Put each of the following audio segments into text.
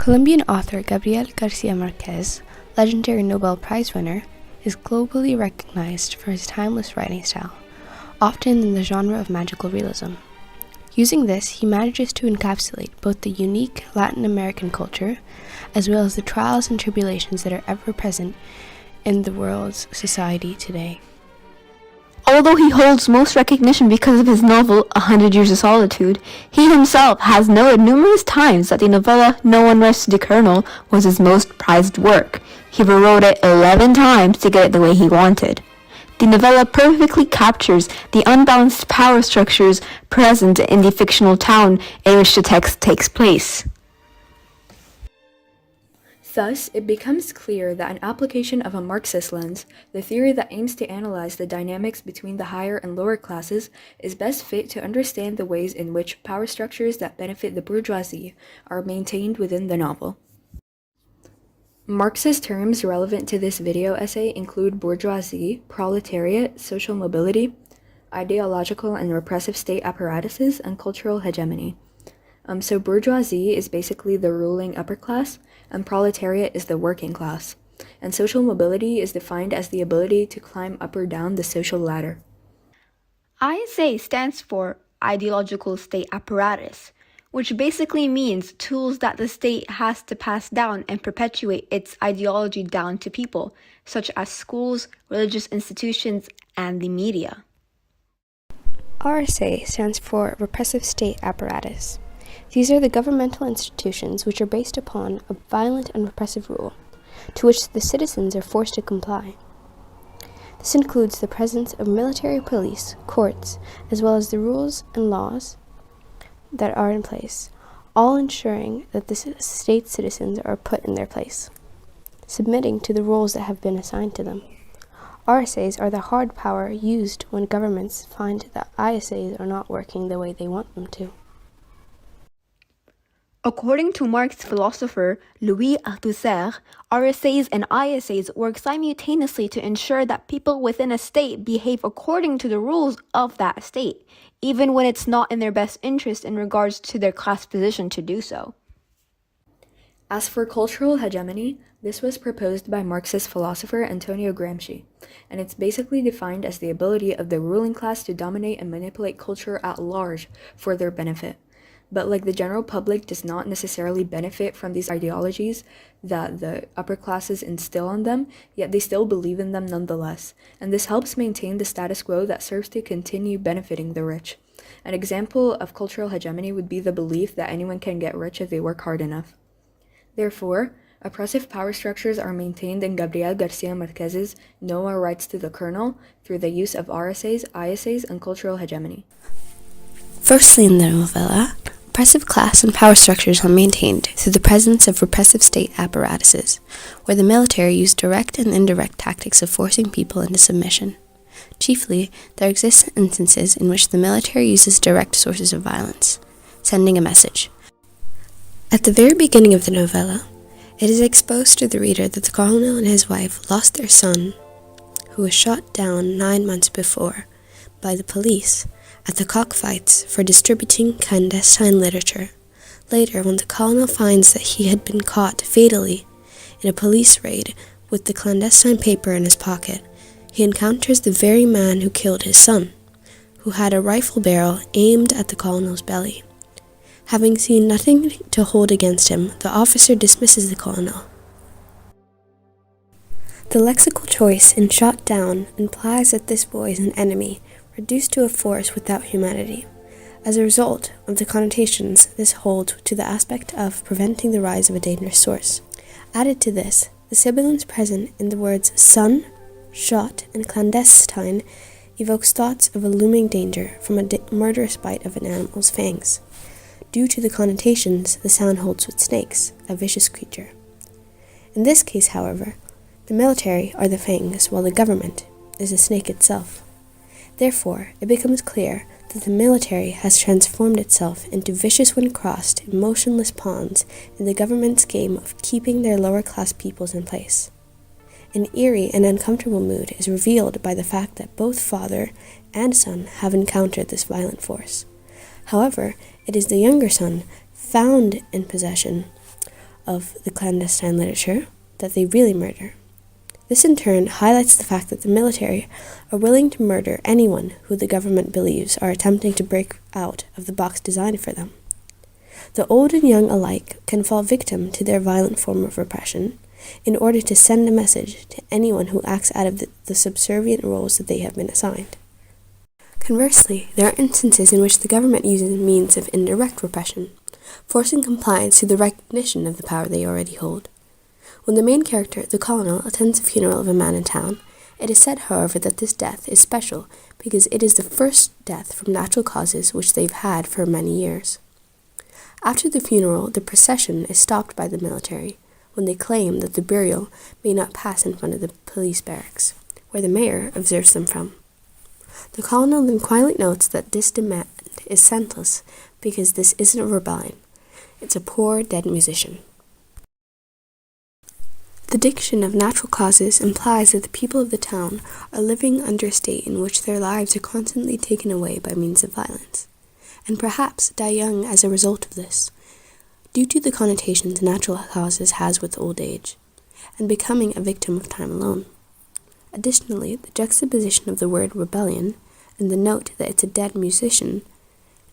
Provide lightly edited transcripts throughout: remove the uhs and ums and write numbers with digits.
Colombian author Gabriel Garcia Marquez, legendary Nobel Prize winner, is globally recognized for his timeless writing style, often in the genre of magical realism. Using this, he manages to encapsulate both the unique Latin American culture, as well as the trials and tribulations that are ever present in the world's society today. Although he holds most recognition because of his novel, 100 Years of Solitude, he himself has noted numerous times that the novella No One Rested the Colonel was his most prized work. He rewrote it 11 times to get it the way he wanted. The novella perfectly captures the unbalanced power structures present in the fictional town in which the text takes place. Thus, it becomes clear that an application of a Marxist lens, the theory that aims to analyze the dynamics between the higher and lower classes, is best fit to understand the ways in which power structures that benefit the bourgeoisie are maintained within the novel. Marxist terms relevant to this video essay include bourgeoisie, proletariat, social mobility, ideological and repressive state apparatuses, and cultural hegemony. So bourgeoisie is basically the ruling upper class, and proletariat is the working class. And social mobility is defined as the ability to climb up or down the social ladder. ISA stands for Ideological State Apparatus, which basically means tools that the state has to pass down and perpetuate its ideology down to people, such as schools, religious institutions, and the media. RSA stands for Repressive State Apparatus. These are the governmental institutions which are based upon a violent and repressive rule, to which the citizens are forced to comply. This includes the presence of military police, courts, as well as the rules and laws that are in place, all ensuring that the state citizens are put in their place, submitting to the roles that have been assigned to them. RSAs are the hard power used when governments find that ISAs are not working the way they want them to. According to Marxist philosopher Louis Althusser, RSAs and ISAs work simultaneously to ensure that people within a state behave according to the rules of that state, even when it's not in their best interest in regards to their class position to do so. As for cultural hegemony, this was proposed by Marxist philosopher Antonio Gramsci, and it's basically defined as the ability of the ruling class to dominate and manipulate culture at large for their benefit. But like the general public does not necessarily benefit from these ideologies that the upper classes instill on them, yet they still believe in them nonetheless, and this helps maintain the status quo that serves to continue benefiting the rich. An example of cultural hegemony would be the belief that anyone can get rich if they work hard enough. Therefore, oppressive power structures are maintained in Gabriel Garcia Marquez's No More Rights to the Colonel through the use of RSAs, ISAs, and cultural hegemony. Firstly, in the novella, oppressive class and power structures are maintained through the presence of repressive state apparatuses, where the military use direct and indirect tactics of forcing people into submission. Chiefly, there exist instances in which the military uses direct sources of violence, sending a message. At the very beginning of the novella, it is exposed to the reader that the colonel and his wife lost their son, who was shot down 9 months before by the police at the cockfights for distributing clandestine literature. Later, when the colonel finds that he had been caught fatally in a police raid with the clandestine paper in his pocket, he encounters the very man who killed his son, who had a rifle barrel aimed at the colonel's belly. Having seen nothing to hold against him, the officer dismisses the colonel. The lexical choice in shot down implies that this boy is an enemy, reduced to a force without humanity. As a result of the connotations this holds to the aspect of preventing the rise of a dangerous source. Added to this, the sibilants present in the words son, shot, and clandestine evokes thoughts of a looming danger from a murderous bite of an animal's fangs. Due to the connotations the sound holds with snakes, a vicious creature. In this case, however, the military are the fangs, while the government is the snake itself. Therefore, it becomes clear that the military has transformed itself into vicious when crossed, emotionless pawns in the government's game of keeping their lower-class peoples in place. An eerie and uncomfortable mood is revealed by the fact that both father and son have encountered this violent force. However, it is the younger son, found in possession of the clandestine literature that they really murder. This in turn highlights the fact that the military are willing to murder anyone who the government believes are attempting to break out of the box designed for them. The old and young alike can fall victim to their violent form of repression in order to send a message to anyone who acts out of the subservient roles that they have been assigned. Conversely, there are instances in which the government uses means of indirect repression, forcing compliance to the recognition of the power they already hold. When the main character, the colonel, attends the funeral of a man in town, it is said, however, that this death is special because it is the first death from natural causes which they've had for many years. After the funeral, the procession is stopped by the military when they claim that the burial may not pass in front of the police barracks, where the mayor observes them from. The colonel then quietly notes that this demand is senseless because this isn't a rebellion, it's a poor dead musician. The diction of natural causes implies that the people of the town are living under a state in which their lives are constantly taken away by means of violence, and perhaps die young as a result of this, due to the connotations natural causes has with old age, and becoming a victim of time alone. Additionally, the juxtaposition of the word rebellion and the note that it's a dead musician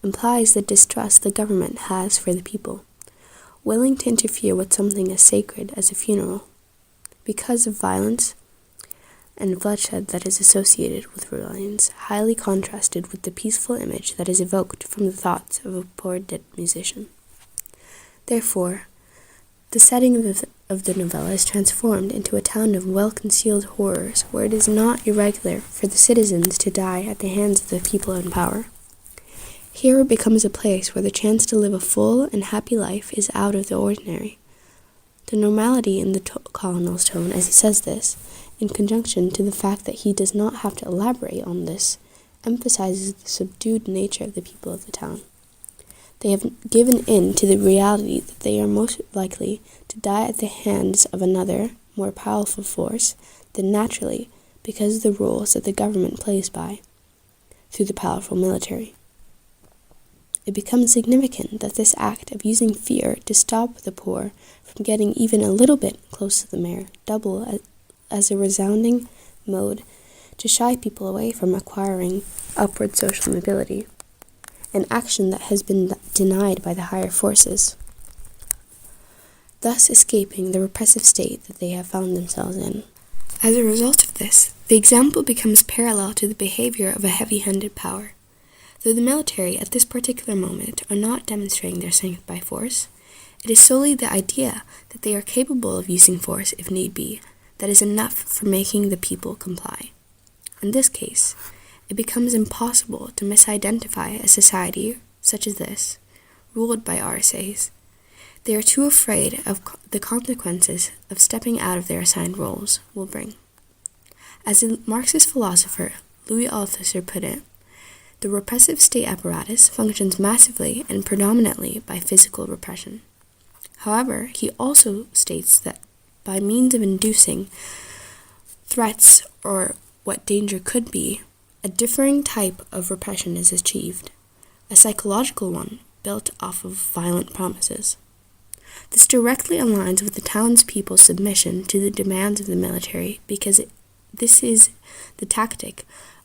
implies the distrust the government has for the people, willing to interfere with something as sacred as a funeral, because of violence and bloodshed that is associated with rebellions, highly contrasted with the peaceful image that is evoked from the thoughts of a poor dead musician. Therefore, the setting of the novella is transformed into a town of well-concealed horrors where it is not irregular for the citizens to die at the hands of the people in power. Here it becomes a place where the chance to live a full and happy life is out of the ordinary. The normality in the colonel's tone as he says this, in conjunction to the fact that he does not have to elaborate on this, emphasizes the subdued nature of the people of the town. They have given in to the reality that they are most likely to die at the hands of another, more powerful force than naturally because of the rules that the government plays by, through the powerful military. It becomes significant that this act of using fear to stop the poor from getting even a little bit close to the mayor double as a resounding mode to shy people away from acquiring upward social mobility, an action that has been denied by the higher forces, thus escaping the repressive state that they have found themselves in. As a result of this, the example becomes parallel to the behavior of a heavy-handed power. Though the military at this particular moment are not demonstrating their strength by force, it is solely the idea that they are capable of using force if need be that is enough for making the people comply. In this case, it becomes impossible to misidentify a society such as this, ruled by RSAs. They are too afraid of the consequences of stepping out of their assigned roles will bring. As the Marxist philosopher Louis Althusser put it, the repressive state apparatus functions massively and predominantly by physical repression. However, he also states that by means of inducing threats or what danger could be, a differing type of repression is achieved, a psychological one built off of violent promises. This directly aligns with the townspeople's submission to the demands of the military because this is the tactic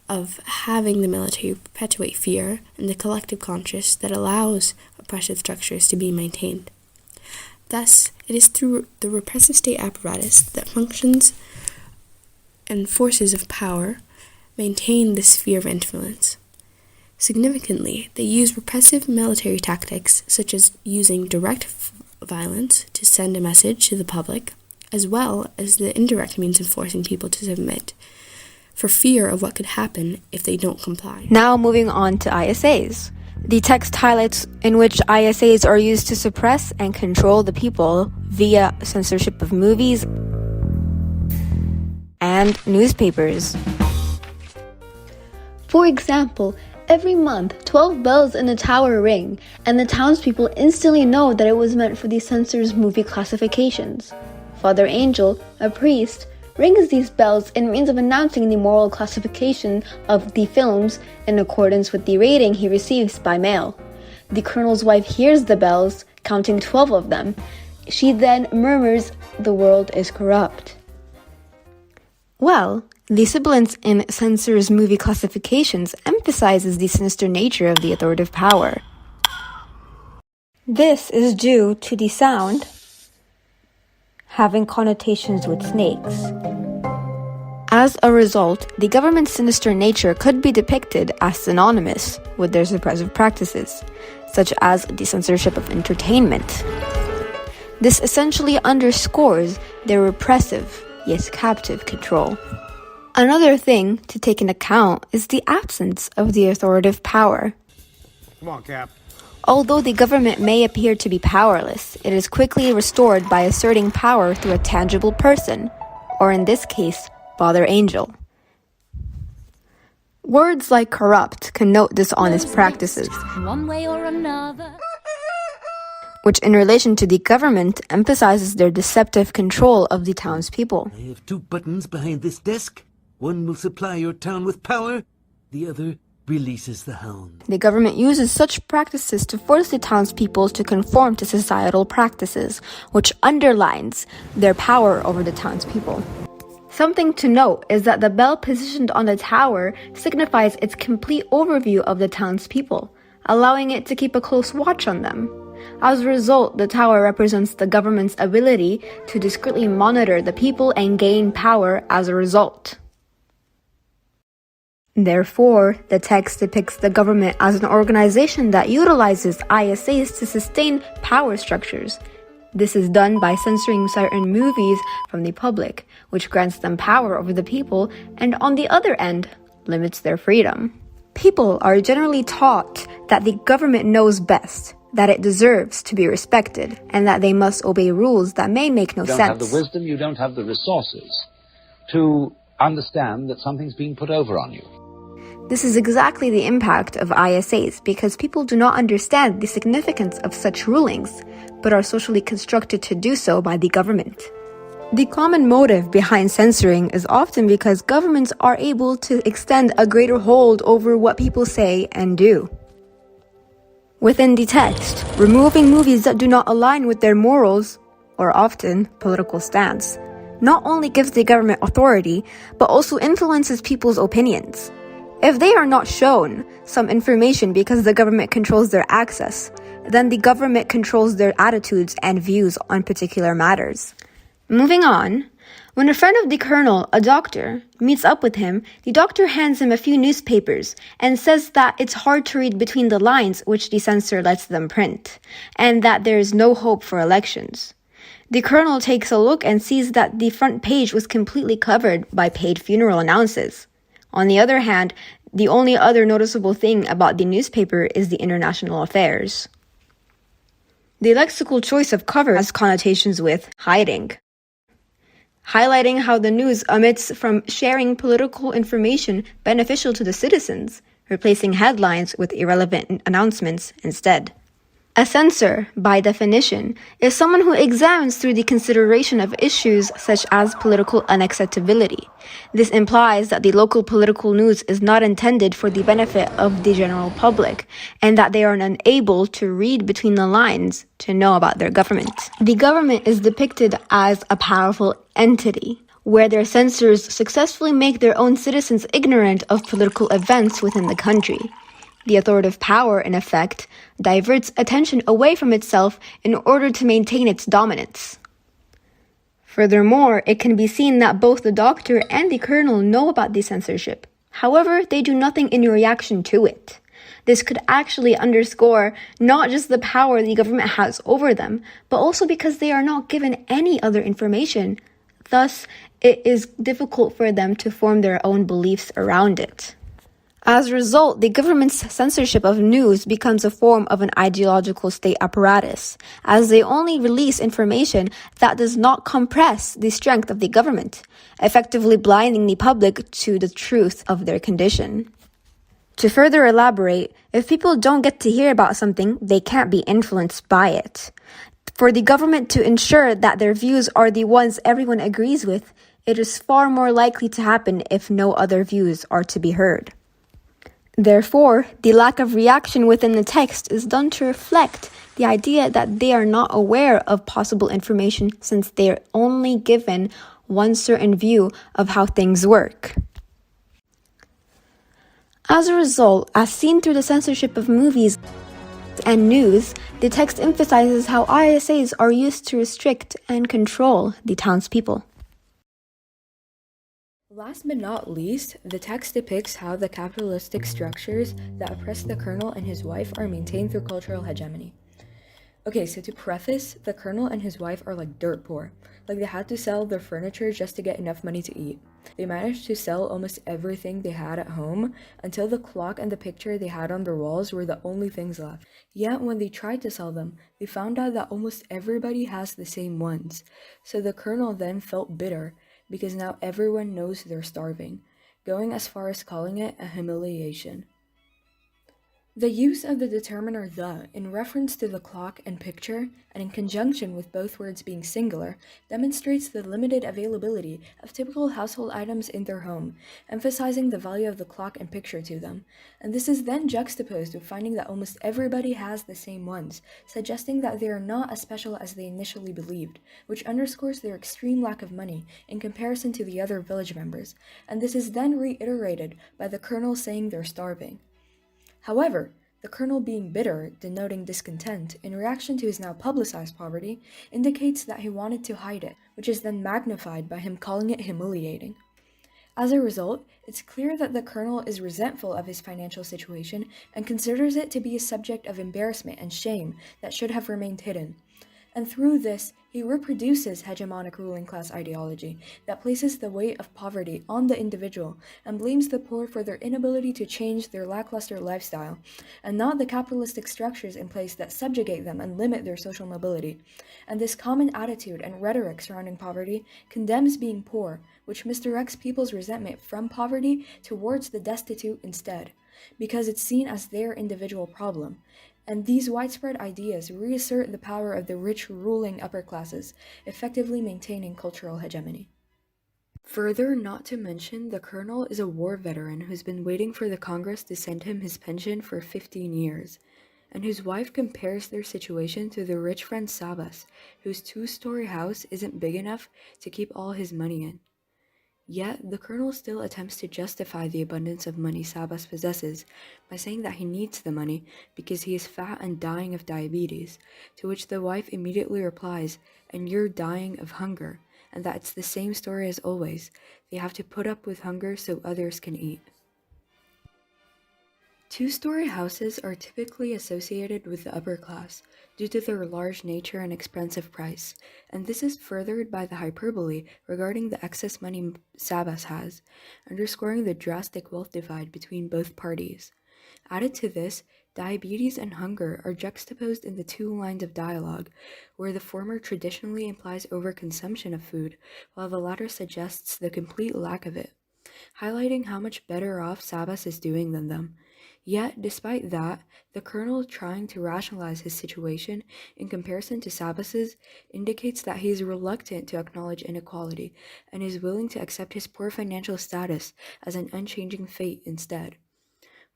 of having the military perpetuate fear in the collective conscious that allows oppressive structures to be maintained. Thus, it is through the repressive state apparatus that functions and forces of power maintain this sphere of influence. Significantly, they use repressive military tactics such as using direct violence to send a message to the public, as well as the indirect means of forcing people to submit, for fear of what could happen if they don't comply. Now moving on to ISAs. The text highlights in which ISAs are used to suppress and control the people via censorship of movies and newspapers. For example, every month 12 bells in the tower ring, and the townspeople instantly know that it was meant for the censors' movie classifications. Father Angel, a priest, rings these bells in means of announcing the moral classification of the films in accordance with the rating he receives by mail. The colonel's wife hears the bells, counting 12 of them, She then murmurs, "The world is corrupt." Well, the sibilance in censors' movie classifications emphasizes the sinister nature of the authoritative power. This is due to the sound having connotations with snakes. As a result, the government's sinister nature could be depicted as synonymous with their suppressive practices, such as the censorship of entertainment. This essentially underscores their repressive, yet captive control. Another thing to take into account is the absence of the authoritative power. Come on, Cap. Although the government may appear to be powerless, it is quickly restored by asserting power through a tangible person, or in this case, Father Angel. Words like corrupt connote dishonest practices, one way or another, which in relation to the government emphasizes their deceptive control of the townspeople. I have 2 buttons behind this desk. One will supply your town with power, the other releases the hound. The government uses such practices to force the townspeople to conform to societal practices, which underlines their power over the townspeople. Something to note is that the bell positioned on the tower signifies its complete overview of the townspeople, allowing it to keep a close watch on them. As a result, the tower represents the government's ability to discreetly monitor the people and gain power as a result. Therefore, the text depicts the government as an organization that utilizes ISAs to sustain power structures. This is done by censoring certain movies from the public, which grants them power over the people, and on the other end, limits their freedom. People are generally taught that the government knows best, that it deserves to be respected, and that they must obey rules that may make no sense. You don't have the wisdom, you don't have the resources to understand that something's being put over on you. This is exactly the impact of ISAs, because people do not understand the significance of such rulings, but are socially constructed to do so by the government. The common motive behind censoring is often because governments are able to extend a greater hold over what people say and do. Within the text, removing movies that do not align with their morals, or often political stance, not only gives the government authority, but also influences people's opinions. If they are not shown some information because the government controls their access, then the government controls their attitudes and views on particular matters. Moving on, when a friend of the colonel, a doctor, meets up with him, the doctor hands him a few newspapers and says that it's hard to read between the lines which the censor lets them print, and that there is no hope for elections. The colonel takes a look and sees that the front page was completely covered by paid funeral announces. On the other hand, the only other noticeable thing about the newspaper is the international affairs. The lexical choice of cover has connotations with hiding, highlighting how the news omits from sharing political information beneficial to the citizens, replacing headlines with irrelevant announcements instead. A censor, by definition, is someone who examines through the consideration of issues such as political unacceptability. This implies that the local political news is not intended for the benefit of the general public, and that they are unable to read between the lines to know about their government. The government is depicted as a powerful entity, where their censors successfully make their own citizens ignorant of political events within the country. The authoritative power, in effect, diverts attention away from itself in order to maintain its dominance. Furthermore, it can be seen that both the doctor and the colonel know about the censorship. However, they do nothing in reaction to it. This could actually underscore not just the power the government has over them, but also because they are not given any other information. Thus, it is difficult for them to form their own beliefs around it. As a result, the government's censorship of news becomes a form of an ideological state apparatus, as they only release information that does not compress the strength of the government, effectively blinding the public to the truth of their condition. To further elaborate, if people don't get to hear about something, they can't be influenced by it. For the government to ensure that their views are the ones everyone agrees with, it is far more likely to happen if no other views are to be heard. Therefore, the lack of reaction within the text is done to reflect the idea that they are not aware of possible information since they are only given one certain view of how things work. As a result, as seen through the censorship of movies and news, the text emphasizes how ISAs are used to restrict and control the townspeople. Last but not least, the text depicts how the capitalistic structures that oppress the colonel and his wife are maintained through cultural hegemony. Okay, so to preface, the colonel and his wife are like dirt poor. Like they had to sell their furniture just to get enough money to eat. They managed to sell almost everything they had at home until the clock and the picture they had on their walls were the only things left. Yet when they tried to sell them, they found out that almost everybody has the same ones. So the colonel then felt bitter because now everyone knows they're starving, going as far as calling it a humiliation. The use of the determiner the in reference to the clock and picture, and in conjunction with both words being singular, demonstrates the limited availability of typical household items in their home, emphasizing the value of the clock and picture to them. And this is then juxtaposed with finding that almost everybody has the same ones, suggesting that they are not as special as they initially believed, which underscores their extreme lack of money in comparison to the other village members. And this is then reiterated by the colonel saying they're starving. However, the colonel being bitter, denoting discontent, in reaction to his now publicized poverty, indicates that he wanted to hide it, which is then magnified by him calling it humiliating. As a result, it's clear that the colonel is resentful of his financial situation and considers it to be a subject of embarrassment and shame that should have remained hidden. And through this, he reproduces hegemonic ruling class ideology that places the weight of poverty on the individual and blames the poor for their inability to change their lackluster lifestyle, and not the capitalistic structures in place that subjugate them and limit their social mobility. And this common attitude and rhetoric surrounding poverty condemns being poor, which misdirects people's resentment from poverty towards the destitute instead, because it's seen as their individual problem. And these widespread ideas reassert the power of the rich ruling upper classes, effectively maintaining cultural hegemony. Further, not to mention, the colonel is a war veteran who's been waiting for the Congress to send him his pension for 15 years, and his wife compares their situation to the rich friend Sabas, whose 2-story house isn't big enough to keep all his money in. Yet, the colonel still attempts to justify the abundance of money Sabas possesses by saying that he needs the money because he is fat and dying of diabetes, to which the wife immediately replies, "And you're dying of hunger," and that it's the same story as always. They have to put up with hunger so others can eat. 2-story houses are typically associated with the upper class due to their large nature and expensive price, and this is furthered by the hyperbole regarding the excess money Sabas has, underscoring the drastic wealth divide between both parties. Added to this, diabetes and hunger are juxtaposed in the 2 lines of dialogue, where the former traditionally implies overconsumption of food, while the latter suggests the complete lack of it, highlighting how much better off Sabas is doing than them. Yet, despite that, the colonel trying to rationalize his situation in comparison to Sabas's indicates that he is reluctant to acknowledge inequality and is willing to accept his poor financial status as an unchanging fate instead.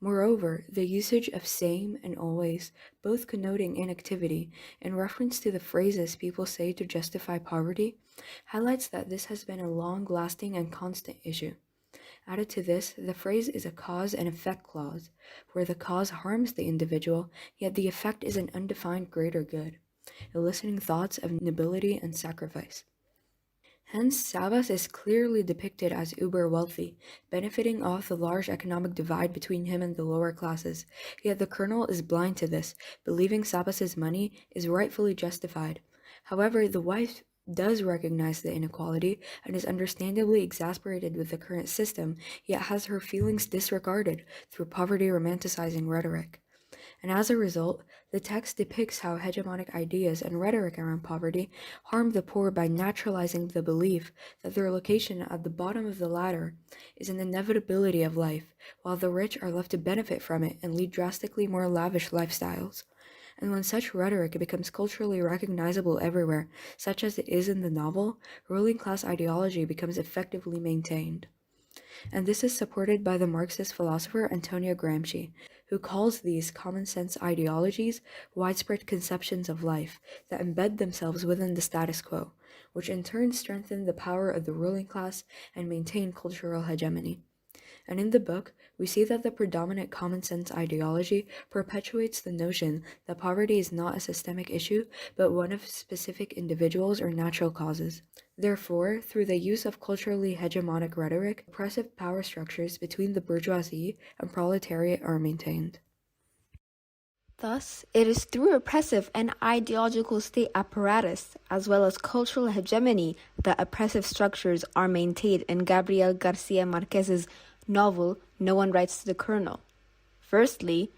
Moreover, the usage of same and always, both connoting inactivity, in reference to the phrases people say to justify poverty, highlights that this has been a long-lasting and constant issue. Added to this, the phrase is a cause and effect clause, where the cause harms the individual, yet the effect is an undefined greater good, eliciting thoughts of nobility and sacrifice. Hence, Sabas is clearly depicted as uber-wealthy, benefiting off the large economic divide between him and the lower classes, yet the colonel is blind to this, believing Sabas's money is rightfully justified. However, the wife does recognize the inequality and is understandably exasperated with the current system, yet has her feelings disregarded through poverty romanticizing rhetoric. And as a result, the text depicts how hegemonic ideas and rhetoric around poverty harm the poor by naturalizing the belief that their location at the bottom of the ladder is an inevitability of life, while the rich are left to benefit from it and lead drastically more lavish lifestyles. And when such rhetoric becomes culturally recognizable everywhere, such as it is in the novel, ruling class ideology becomes effectively maintained. and this is supported by the Marxist philosopher Antonio Gramsci, who calls these common-sense ideologies widespread conceptions of life that embed themselves within the status quo, which in turn strengthen the power of the ruling class and maintain cultural hegemony. And in the book, we see that the predominant common sense ideology perpetuates the notion that poverty is not a systemic issue, but one of specific individuals or natural causes. Therefore, through the use of culturally hegemonic rhetoric, oppressive power structures between the bourgeoisie and proletariat are maintained. Thus, it is through repressive and ideological state apparatus, as well as cultural hegemony, that oppressive structures are maintained in Gabriel Garcia Marquez's novel, No One Writes to the Colonel. Firstly,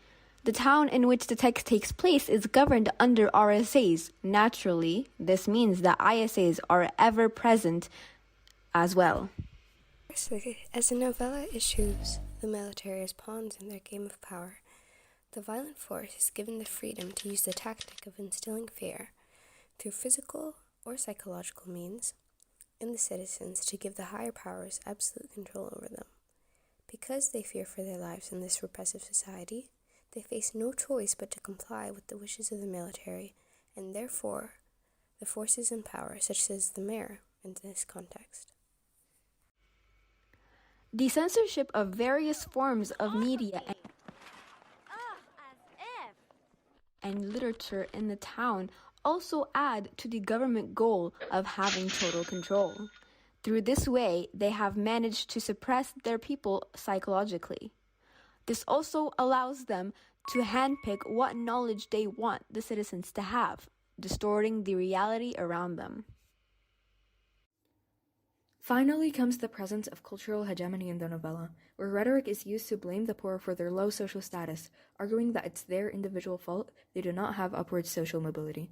the town in which the text takes place is governed under RSAs. Naturally, this means that ISAs are ever present as well. Firstly, as the novella issues the military as pawns in their game of power, the violent force is given the freedom to use the tactic of instilling fear through physical or psychological means in the citizens to give the higher powers absolute control over them. Because they fear for their lives in this repressive society, they face no choice but to comply with the wishes of the military, and therefore the forces in power, such as the mayor in this context. The censorship of various forms of media and literature in the town also add to the government goal of having total control. Through this way, they have managed to suppress their people psychologically. This also allows them to handpick what knowledge they want the citizens to have, distorting the reality around them. Finally comes the presence of cultural hegemony in the novella, where rhetoric is used to blame the poor for their low social status, arguing that it's their individual fault they do not have upward social mobility.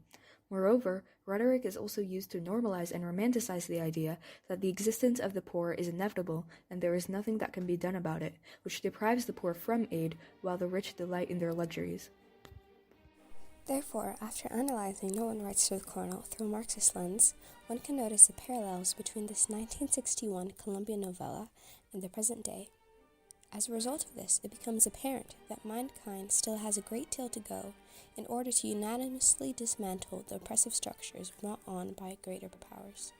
Moreover, rhetoric is also used to normalize and romanticize the idea that the existence of the poor is inevitable and there is nothing that can be done about it, which deprives the poor from aid while the rich delight in their luxuries. Therefore, after analyzing No One Writes to the Colonel through a Marxist lens, one can notice the parallels between this 1961 Colombian novella and the present day. As a result of this, it becomes apparent that mankind still has a great deal to go in order to unanimously dismantle the oppressive structures brought on by greater powers.